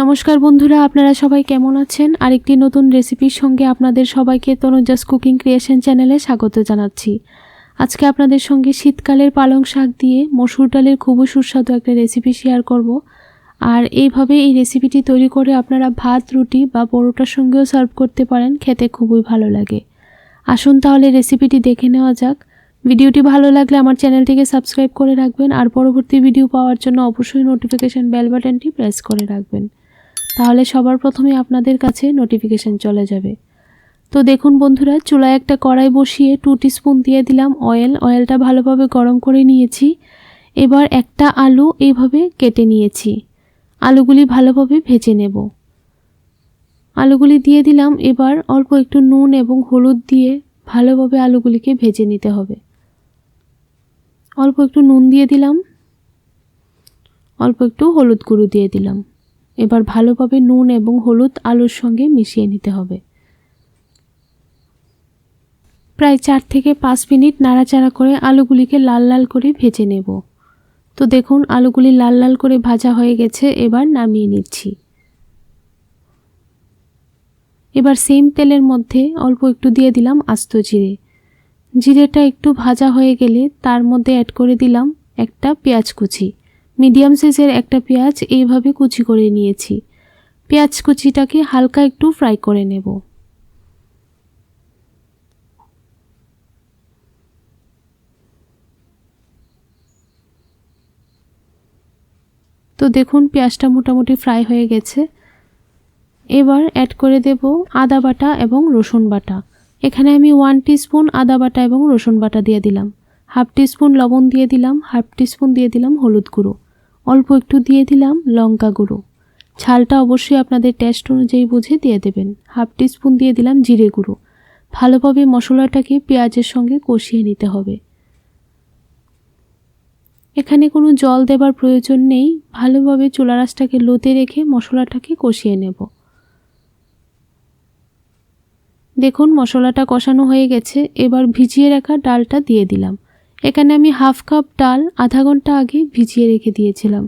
নমস্কার বন্ধুরা, আপনারা সবাই কেমন আছেন? আরেকটি নতুন রেসিপির সঙ্গে আপনাদের সবাইকে তনুজাস কুকিং ক্রিয়েশন চ্যানেলে স্বাগত জানাচ্ছি। আজকে আপনাদের সঙ্গে শীতকালের পালং শাক দিয়ে মসুর ডালের খুবই সুস্বাদু একটা রেসিপি শেয়ার করব। আর এইভাবে এই রেসিপিটি তৈরি করে আপনারা ভাত, রুটি বা পরোটার সঙ্গেও সার্ভ করতে পারেন, খেতে খুবই ভালো লাগে। আসুন তাহলে রেসিপিটি দেখে নেওয়া যাক। ভিডিওটি ভালো লাগলে আমার চ্যানেলটিকে সাবস্ক্রাইব করে রাখবেন আর পরবর্তী ভিডিও পাওয়ার জন্য অবশ্যই নোটিফিকেশন বেল বাটনটি প্রেস করে রাখবেন, তাহলে সবার প্রথমে আপনাদের কাছে নোটিফিকেশন চলে যাবে। তো দেখুন বন্ধুরা, চুলায় একটা কড়াই বসিয়ে 2 টিস্পুন দিয়ে দিলাম অয়েল। অয়েলটা ভালোভাবে গরম করে নিয়েছি। এবার একটা আলু এইভাবে কেটে নিয়েছি, আলুগুলি ভালোভাবে ভেজে নেব। আলুগুলি দিয়ে দিলাম। এবার অল্প একটু নুন এবং হলুদ দিয়ে ভালোভাবে আলুগুলিকে ভেজে নিতে হবে। অল্প একটু নুন দিয়ে দিলাম, অল্প একটু হলুদ গুঁড়ো দিয়ে দিলাম। এবার ভালোভাবে নুন এবং হলুদ আলুর সঙ্গে মিশিয়ে নিতে হবে। প্রায় 4 থেকে 5 মিনিট নাড়াচাড়া করে আলুগুলিকে লাল লাল করে ভেজে নেব। তো দেখুন আলুগুলি লাল লাল করে ভাজা হয়ে গেছে, এবার নামিয়ে নিচ্ছি। এবার সেম তেলের মধ্যে অল্প একটু দিয়ে দিলাম আস্ত জিরে। জিরেটা একটু ভাজা হয়ে গেলে তার মধ্যে অ্যাড করে দিলাম একটা পেঁয়াজ কুচি। মিডিয়াম সাইজের একটা পেঁয়াজ এইভাবে কুচি করে নিয়েছি। পেঁয়াজ কুচিটাকে হালকা একটু ফ্রাই করে নেব। তো দেখুন পেঁয়াজটা মোটামুটি ফ্রাই হয়ে গেছে। এবার অ্যাড করে দেব আদা বাটা এবং রসুন বাটা। এখানে আমি 1 টিস্পুন আদা বাটা এবং রসুন বাটা দিয়ে দিলাম। হাফ টিস্পুন লবণ দিয়ে দিলাম, হাফ টিস্পুন দিয়ে দিলাম হলুদ গুঁড়ো, অল্প একটু দিয়ে দিলাম লঙ্কা গুঁড়ো। ঝালটা অবশ্যই আপনাদের টেস্ট অনুযায়ী বুঝে দিয়ে দেবেন। হাফ টিস্পুন দিয়ে দিলাম জিরে গুঁড়ো। ভালোভাবে মশলাটাকে পেঁয়াজের সঙ্গে কষিয়ে নিতে হবে। এখানে কোনো জল দেবার প্রয়োজন নেই। ভালোভাবে চুলা আঁচটাকে লোতে রেখে মশলাটাকে কষিয়ে নেব। দেখুন মশলাটা কষানো হয়ে গেছে। এবার ভিজিয়ে রাখা ডালটা দিয়ে দিলাম। এখানে আমি হাফ কাপ ডাল আধা ঘন্টা আগে ভিজিয়ে রেখে দিয়েছিলাম।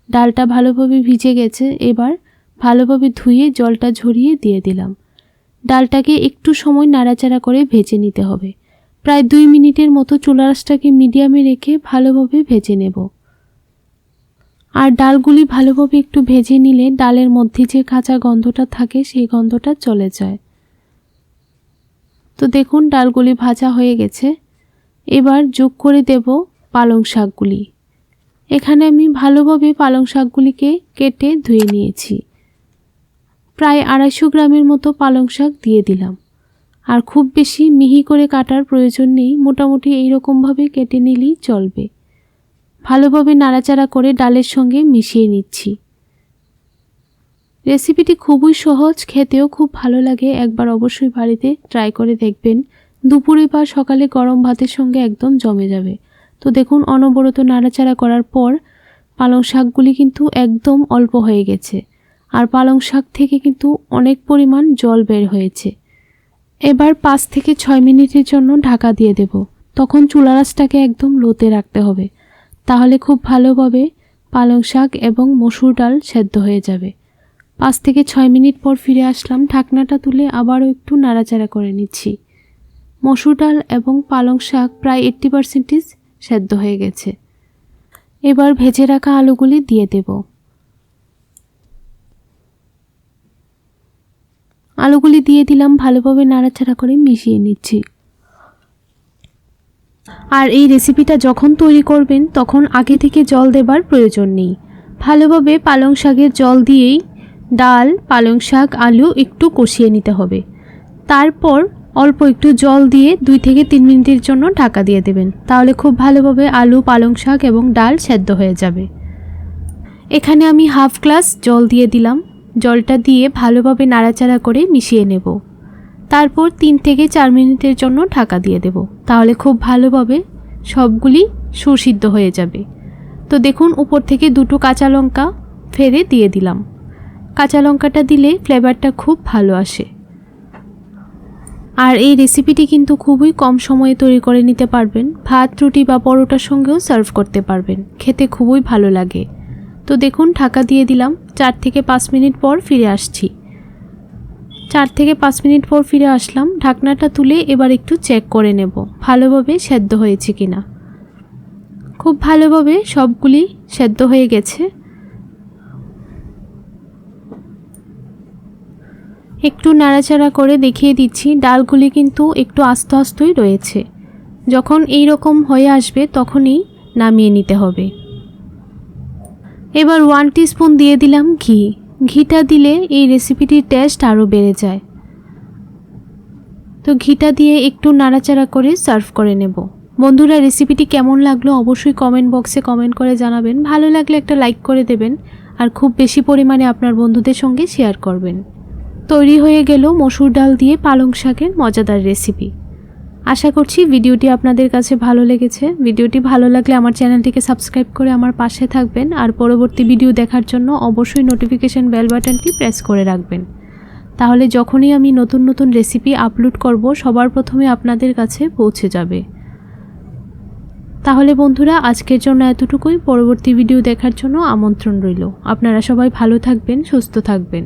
ডালটা ভালোভাবে ভিজে গেছে। এবার ভালোভাবে ধুয়ে জলটা ঝরিয়ে দিয়ে দিলাম। ডালটাকে একটু সময় নাড়াচাড়া করে ভেজে নিতে হবে। প্রায় 2 মিনিটের মতো চুলা আঁচটাকে মিডিয়ামে রেখে ভালোভাবে ভেজে নেব। আর ডালগুলি ভালোভাবে একটু ভেজে নিলে ডালের মধ্যে যে কাঁচা গন্ধটা থাকে সেই গন্ধটা চলে যায়। তো দেখুন ডালগুলি ভাজা হয়ে গেছে। এবার যোগ করে দেব পালং শাকগুলি। এখানে আমি ভালোভাবে পালং শাকগুলিকে কেটে ধুয়ে নিয়েছি। প্রায় 250 গ্রামের মতো পালং শাক দিয়ে দিলাম। আর খুব বেশি মিহি করে কাটার প্রয়োজন নেই, মোটামুটি এইরকমভাবে কেটে নিলেই চলবে। ভালোভাবে নাড়াচাড়া করে ডালের সঙ্গে মিশিয়ে নিচ্ছি। রেসিপিটি খুবই সহজ, খেতেও খুব ভালো লাগে। একবার অবশ্যই বাড়িতে ট্রাই করে দেখবেন। দুপুরে বা সকালে গরম ভাতের সঙ্গে একদম জমে যাবে। তো দেখুন অনবরত নাড়াচাড়া করার পর পালং শাকগুলি কিন্তু একদম অল্প হয়ে গেছে। আর পালং শাক থেকে কিন্তু অনেক পরিমাণ জল বের হয়েছে। এবার 5 থেকে 6 মিনিটের জন্য ঢাকা দিয়ে দেব। তখন চুলা আঁচটাকে একদম লোতে রাখতে হবে, তাহলে খুব ভালোভাবে পালং শাক এবং মসুর ডাল সেদ্ধ হয়ে যাবে। 5 থেকে 6 মিনিট পর ফিরে আসলাম। ঢাকনাটা তুলে আবারও একটু নাড়াচাড়া করে নিচ্ছি। মসুর ডাল এবং পালং শাক প্রায় 80% সেদ্ধ হয়ে গেছে। এবার ভেজে রাখা আলুগুলি দিয়ে দেব। আলুগুলি দিয়ে দিলাম, ভালোভাবে নাড়াচাড়া করে মিশিয়ে নিচ্ছি। আর এই রেসিপিটা যখন তৈরি করবেন তখন আগে থেকে জল দেবার প্রয়োজন নেই। ভালোভাবে পালং শাকের জল দিয়েই ডাল, পালং শাক, আলু একটু কষিয়ে নিতে হবে। তারপর অল্প একটু জল দিয়ে 2 থেকে 3 মিনিটের জন্য ঢাকা দিয়ে দেবেন, তাহলে খুব ভালোভাবে আলু, পালং শাক এবং ডাল সেদ্ধ হয়ে যাবে। এখানে আমি হাফ গ্লাস জল দিয়ে দিলাম। জলটা দিয়ে ভালোভাবে নাড়াচাড়া করে মিশিয়ে নেব। তারপর 3 থেকে 4 মিনিটের জন্য ঢাকা দিয়ে দেব, তাহলে খুব ভালোভাবে সবগুলি সুসিদ্ধ হয়ে যাবে। তো দেখুন উপর থেকে 2টো কাঁচা লঙ্কা ফেলে দিয়ে দিলাম। কাঁচা লঙ্কাটা দিলে ফ্লেভারটা খুব ভালো আসে। আর এই রেসিপিটি কিন্তু খুবই কম সময়ে তৈরি করে নিতে পারবেন। ভাত, রুটি বা পরোটার সঙ্গেও সার্ভ করতে পারবেন, খেতে খুবই ভালো লাগে। তো দেখুন ঢাকা দিয়ে দিলাম। 4 থেকে 5 মিনিট পর ফিরে আসছি। 4 থেকে 5 মিনিট পর ফিরে আসলাম। ঢাকনাটা তুলে এবার একটু চেক করে নেব ভালোভাবে সেদ্ধ হয়েছে কিনা। খুব ভালোভাবে সবগুলি সেদ্ধ হয়ে গেছে। একটু নাড়াচাড়া করে দেখিয়ে দিচ্ছি, ডালগুলি কিন্তু একটু আস্তে আস্তেই রয়েছে। যখন এই রকম হয়ে আসবে তখনই নামিয়ে নিতে হবে। এবার 1 টিস্পুন দিয়ে দিলাম ঘি। ঘিটা দিলে এই রেসিপিটির টেস্ট আরও বেড়ে যায়। তো ঘিটা দিয়ে একটু নাড়াচাড়া করে সার্ভ করে নেব। বন্ধুরা, রেসিপিটি কেমন লাগলো অবশ্যই কমেন্ট বক্সে কমেন্ট করে জানাবেন। ভালো লাগলে একটা লাইক করে দেবেন আর খুব বেশি পরিমাণে আপনার বন্ধুদের সঙ্গে শেয়ার করবেন। তৈরি হয়ে গেল মসুর ডাল দিয়ে পালং শাকের মজাদার রেসিপি। আশা করছি ভিডিওটি আপনাদের কাছে ভালো লেগেছে। ভিডিওটি ভালো লাগলে আমার চ্যানেলটিকে সাবস্ক্রাইব করে আমার পাশে থাকবেন আর পরবর্তী ভিডিও দেখার জন্য অবশ্যই নোটিফিকেশন বেল বাটনটি প্রেস করে রাখবেন। তাহলে যখনই আমি নতুন নতুন রেসিপি আপলোড করব সবার প্রথমে আপনাদের কাছে পৌঁছে যাবে। তাহলে বন্ধুরা, আজকের জন্য এতটুকুই। পরবর্তী ভিডিও দেখার জন্য আমন্ত্রণ রইল। আপনারা সবাই ভালো থাকবেন, সুস্থ থাকবেন।